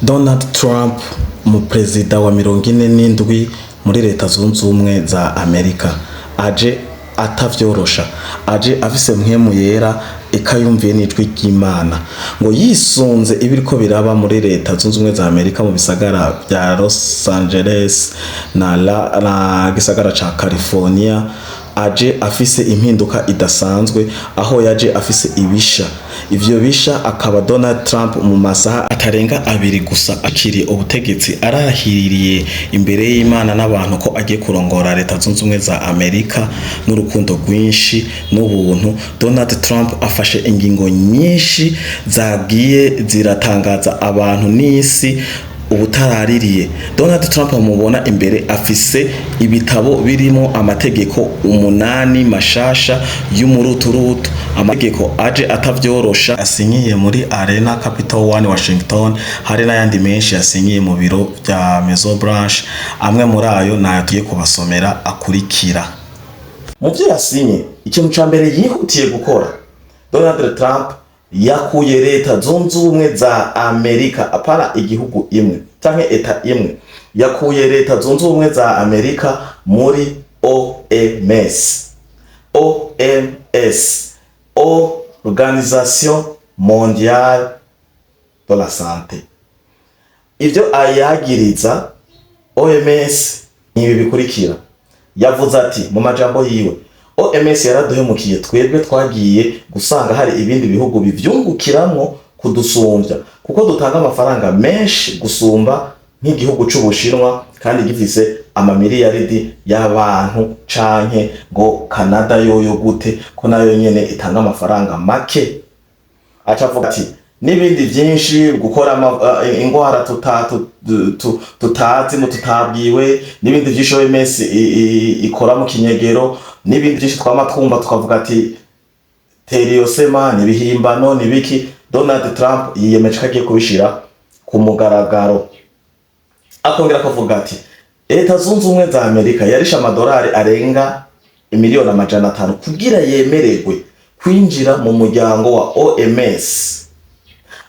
Donald Trump, umuperezida wa 47 muri leta zunze ubumwe za Amerika, aje atavyorosha, aje afise mpwemu yera ikayumviye n'ijwi ry'Imana, ngo yisunze ibiriko biraba muri leta zunze ubumwe za Amerika mu bisagara vya Los Angeles na gisagara ca California. Aje afise impinduka idasanzwe, aho yaje afise ibisha. Ivyo bisha akaba Donald Trump mu masaha atarenga 2 gusa akiri ubutegetsi arahiriye imbere y'Imana n'abantu ko agiye kurongora leta zunze ubumwe za Amerika n'urukundo rwinshi n'ubuntu. Donald Trump afashe ingingo nyinshi zagiye ziratangaza abantu n'isi ubutaraririye. Donald Trump mubona imbere afise ibitabo birimo amategeko 8 mashasha y'umuruturutu, amategeko aje atavyorosha asinyiye muri Arena Capital One Washington. Hari n'ayandi menshi yasinyiye mu biro vya Maison Blanche, amwe muri ayo nayo tugiye kubasomera akurikira. Mu vyo yasinye, ikintu ca mbere yihutiye gukora, Donald Trump yakuye leta zunze ubumwe za Amerika, apana igihugu imwe canke eta imwe, yakuye leta zunze ubumwe za Amerika muri OMS. OMS, Organisation Mondiale de la Santé. Ivyo ayagiriza OMS nibi bikurikira. Yavuze ati mu majambo yiwe, OMS yaraduhemukiye, twebwe twagiye gusanga hari ibindi bihugu bivyungukiramwo kudusumbya, kuko dutanga amafaranga menshi gusumba nk'igihugu c'Ubushinwa kandi gifise amamiliyaridi y'abantu, canke ngo Canada yoyo gute ko nayo nyene itanga amafaranga make. Aca avuga ati n'ibindi vyinshi gukora ingwara tutazi mu tutabwiwe, n'ibindi vyinshi OMS ikora mu kinyegero, n'ibindi vyinshi twama twumva tukavuga ati teriosema nibihimbano nibiki. Donald Trump yiyemeje ko agiye kubishira ku mugaragaro, akongera akavuga ati leta zunze ubumwe za Amerika yarisha amadolari arenga 500,000 kugira yemererwe kwinjira mu muryango wa OMS.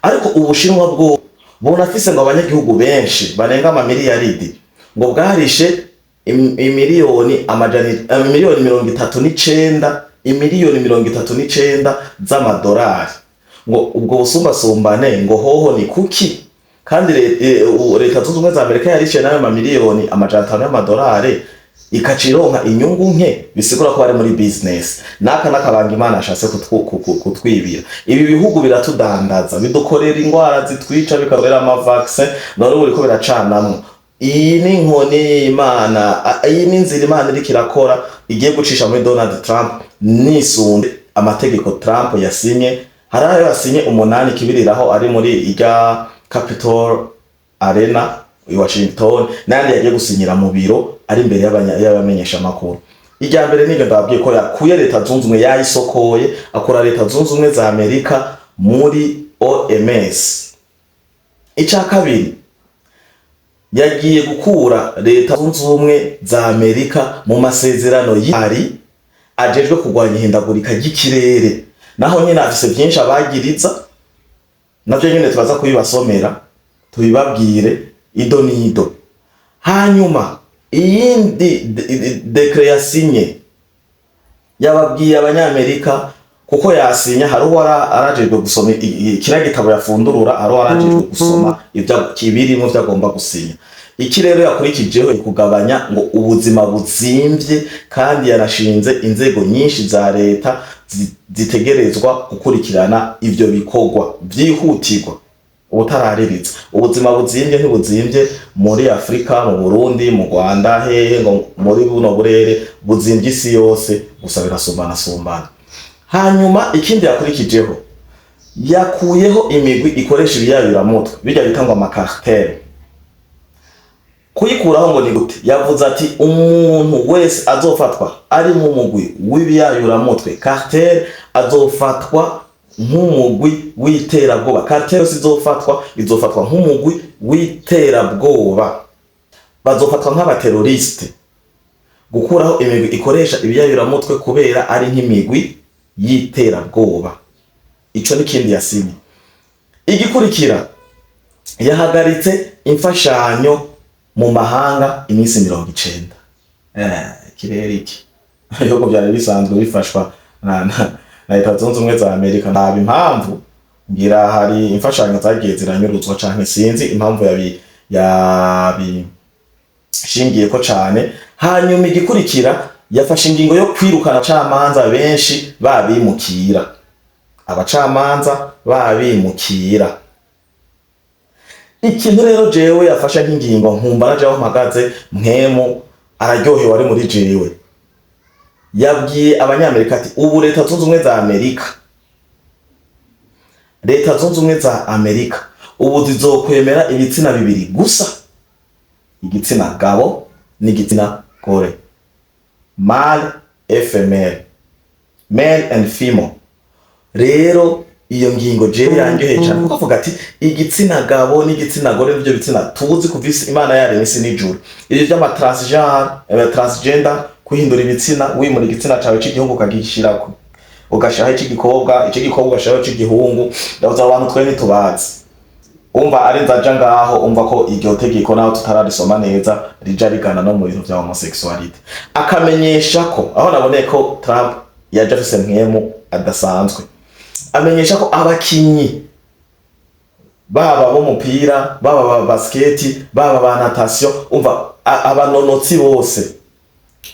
Ariko Ubushinwa bwo bunafise ngo abanyagihugu benshi barenga amamiliyaridi, ngo bwarishe imiliyoni 39 z'amadolari. Ngo ubwo busumbasumbane ngo hoho ni kuki? Kandi leta zunze ubumwe za Amerika yarishe nayo amamiliyoni 500 y'amadolari ikacironka inyungu nke, bisigura ko bari muri business. Nakabanga Imana ashatse kutwibira. Ibi bihugu biratudandaza, bidukorera ingwara zitwica, bikakorera amavaccine, none ubu riko biracanamwo. Iyi ni inkoni y'Imana, iyi ni inzira Imana iriko irakora igiye gucisha muri Donald Trump nisunze amategeko Trump yasinye. Hari ayo yasinye 8 kibiriraho ari muri irya Capital Arena i Washington, nandi yagiye gusinyira mu biro ari imbere y'abamenyesha makuru. Irya mbere nige ndababwiye ko yakuye leta zunze ubumwe, yayisokoye akora leta zunze ubumwe za Amerika muri OMS. Ica kabiri, yagiye gukura leta zunze ubumwe za Amerika mu masezerano y'ari ajejwe kurwanya ihindagurika ry'ikirere. Naho nyene afise vyinshi abagiriza, navyo nyene tubaza kubibasomera tubibabwire ido nido. Hanyuma iyindi dekre yasinye, yababwiye abanyamerika, kuko yasinya hari arajejwe gusoma kira gitabo yafundurura, hari arajejwe gusoma ivyo kibirimo vyagomba gusinya. Iki rero yakurikijeho kugabanya ngo ubuzima buzimvye, kandi yanashinze inzego nyinshi za leta zitegerezwa gukurikirana ivyo bikorwa vyihutirwa ubutarariritse. Ubuzima buzimvye ntibuzimvye muri Afrika, mu Burundi, mu Rwanda, hehe ngo muri buno burere buzimvye isi yose, gusa birasumbana. Hanyuma ikindi yakurikijeho, yakuyeho imigwi ikoresha ibiyayuramutwe, bijya bitangwa amakartel. Kuyikuraho ngo ni gute? Yavuze ati umuntu wese azofatwa ari mu mugwi w'ibiyayuramutwe cartel azofatwa nk'umugwi w'iterabwoba. Cartel izofatwa nk'umugwi w'iterabwoba, bazofatwa nk'abateroriste. Gukuraho imigwi ikoresha ibiyayuramutwe kubera ari nk'imigwi y'iterabwoba, ico ni kindi yasinye. Igikurikira, yahagaritse imfashanyo mu mahanga iminsi 90. Kirere iki ibihugu byari bisanzwe bifashwa na Leta Zunze Ubumwe za Amerika. Nta impamvu ngira hari imfashanyo zagiye ziranyuruzwa canke sinzi impamvu shingiye ko cane. Hanyuma igikurikira yafashe ingingo yo kwirukana abacamanza benshi babimukira, abacamanza babimukira. Ikintu rero jewe yafashe nk'ingingo nkumva naje aho mpagaze mpemu araryohewe ari muri jewe. Yabwiye abanyamerika ati ubu Leta Zunze Ubumwe za Amerika, Leta Zunze Ubumwe za Amerika ubu zizokwemera ibitsina bibiri gusa, igitsina gabo n'igitsina gore, male et femelle, male and female. Rero iyo ngingo jewe yanjoheye cyane kuko avuga ati igitsina gabo n'igitsina gore nivyo bitsina tuzi kuvisa Imana yaremye isi n'ijuru. Ibyo by'ama transgender kuhindura ibitsina wimura igitsina cawe cy'igihugu ukagishirako ugashaho cy'igikobwa ugashaho cy'igihungu, ndavuze abantu twe ntitubazi. Umva ari nzaja ngaho umva ko iryo tegeko naho tutararisoma neza rija rigana no mu bintu bya homosexuality. Akamenyesha ko aho naboneye ko Trump yaje afise mpemu adasanzwe, amenyesha ko abakinyi baba b'umupira, baba ba basket, baba ba natation, umva abanonotsi bose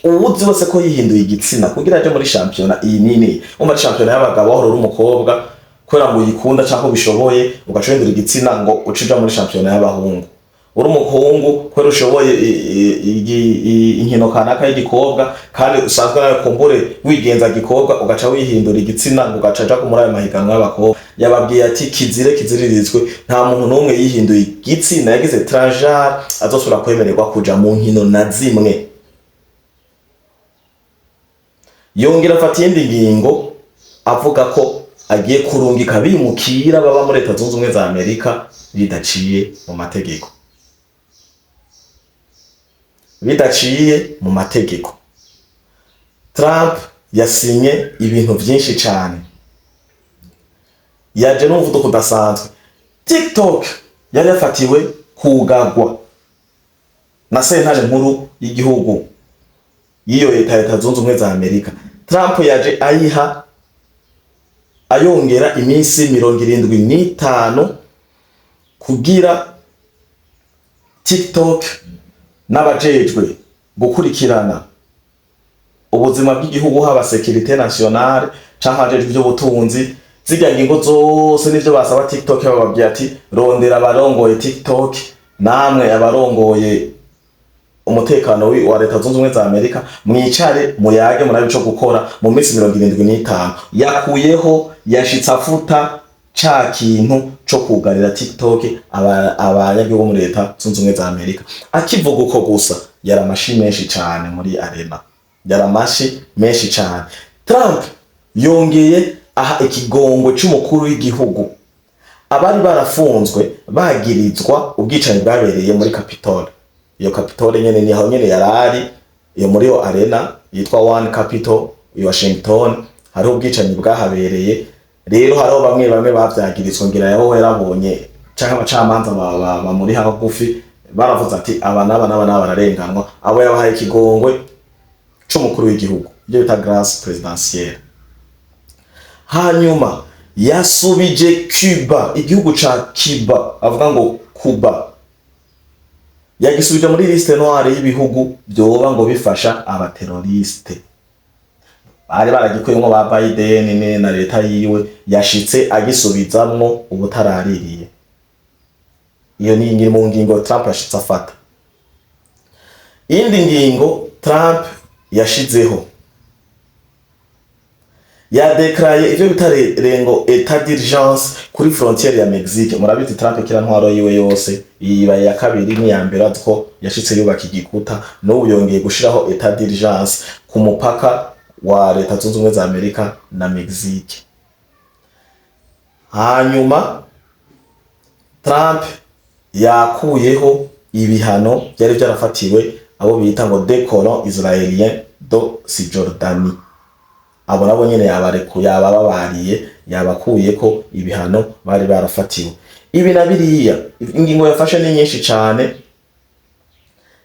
ubuzi bose ko yihinduye igitsina kugira aje muri championnat iyi nini. Umva championnat y'abagabo aho uri umukobwa kwera ngo yikunda cyangwa bishoboye ugashindura igitsina ngo ucija muri championnat y'abahungu. Uri umuhungu kwera ushoboye inkino kanaka y'igikobwa kandi usanzwe nawe kumbure wigenza gikobwa ugaca wihindura igitsina ngo ugacaja ku muri ayo mahiganwa y'abakobwa. Yababwiye ati kiziririzwe nta muntu n'umwe yihinduye igitsina yagize transgenre azosubira kwemererwa kuja mu nkino na zimwe. Yongera afata iyindi ngingo avuga ko agiye kurungika bimukira baba muri Leta Zunze Ubumwe za Amerika bidaciye mu mategeko, bidaciye mu mategeko. Trump yasinye ibintu byinshi cyane, yaje n'umuvuduko udasanzwe. TikTok yari yafatiwe kugagwa na sentare nkuru y'igihugu yiyo Leta Zunze Ubumwe za Amerika. Trump yaje ayiha ayongera iminsi 75 kugira TikTok n'abajejwe gukurikirana ubuzima bw'igihugu haba sécurité nationale canke abajejwe by'ubutunzi zijya ngingo zose nivyo basaba TikTok. Bababwiye ati rondera abarongoye TikTok namwe abarongoye umutekano wa Leta Zunze Ubumwe za Amerika mwicare muyage murabe ico gukora mu minsi 75. Yakuyeho yashitsa afuta ca kintu co kugarira TikTok abanyagihugu muri Leta Zunze Ubumwe za Amerika. Akivuga uko gusa yaramashi menshi cyane muri arena, yaramashi menshi cyane. Trump yongeye aha ikigongo c'umukuru w'igihugu abari barafunzwe bagirizwa ubwicanyi bwabereye muri Capitol. Iyo Capitol nyene ni aho nyene yarari iyo muri yo arena yitwa One Capitol i Washington, hari ubwicanyi bwahabereye. Rero hariho bamwe bavyagirizwa ngira yaho yarabonye canke abacamanza muri hagufi baravuze ati aba bararenganwa, abo yabahaye ikigongwe c'umukuru w'igihugu ibyo bita grâce présidentielle. Hanyuma yasubije Cuba, igihugu ca Cuba avuga ngo Cuba yagisubije muri liste noire y'ibihugu byoba ngo bifasha abateroriste. Bari baragikuyemo ba Biden na leta yiwe, yashitse agisubizamwo ubutaraririye. Iyo ni ingiro mu ngingo Trump yashitse afata. Indi ngingo Trump yashizeho yadekraye ivyo bitarengo état d'urgence kuri frontière ya Mexique. Murabiti Trump kira ntwaro yiwe yose ibaye ya kabiri ni ya mbere atko yashitse yubaka igikuta no yongeye gushiraho état d'urgence ku mupaka wa Leta Zunze Ubumwe za Amerika na Mexique. Hanyuma Trump yakuyeho ibihano byari byarafatiwe abo bita ngo des colons israéliens do Cisjordanie. Abo nabo nyene yabarekuye, yabababariye, yabakuye ko ibihano bari barafatiwe. ibi na biriya. Ingingo yafashe ni nyinshi cane,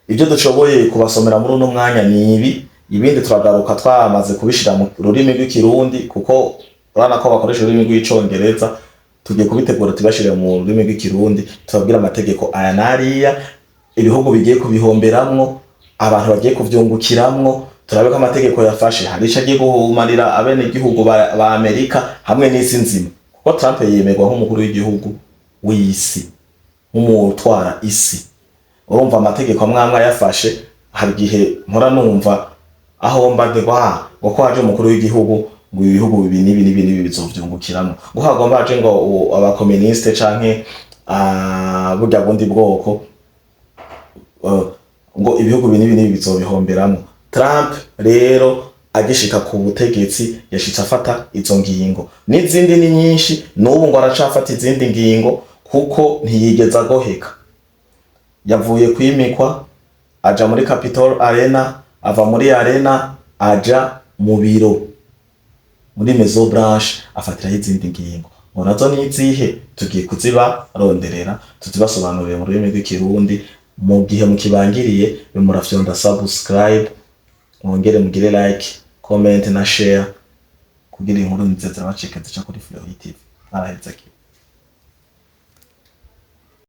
ibyo dushoboye kubasomera muri uno mwanya ni ibi, ibindi turagaruka twamaze kubishira mu rurimi rw'ikirundi, kuko urana ko bakoresha ururimi rw'icongereza, tugiye kubitegura tubashire mu rurimi rw'ikirundi, tubabwira amategeko aya nariya, ibihugu bigiye kubihomberamwo, abantu bagiye kuvyungukiramwo, turabe ko amategeko yafashe hari ico agiye guhumanira abene igihugu ba Amerika hamwe n'isi nzima, kuko Trump yemerwa nk'umukuru w'igihugu w'isi, nk'umutwara isi. Urumva amategeko amwamwe yafashe, hari igihe mpora numva aho mbadegwa ngo ko haje umukuru w'igihugu ngo ibihugu bibi nibi bizovyungukiramo, ngo hagomba haje ngo abakomuniste canke burya bundi bwoko, ngo ibihugu nibi bizobihomberamo. Trump rero agishika ku butegetsi yashitse afata izo ngingo, n'izindi ni nyinshi, n'ubu ngo aracafata izindi ngingo, kuko ntiyigeza agoheka. Yavuye kwimikwa aja muri Capitol Arena, ava muri arena aja mu biro muri Maison Blanche, afatiraho izindi ngingo. Ngo nazo nizihe tugiye kuzibaronderera, tuzibasobanurire mu rurimi rw'ikirundi. Mu gihe mukibangiriye bimurafyonda subscribe, mwongere mugire like, comment na share kugira inkuru nziza zirabacika zica kuri Fleury TV. Araheza ki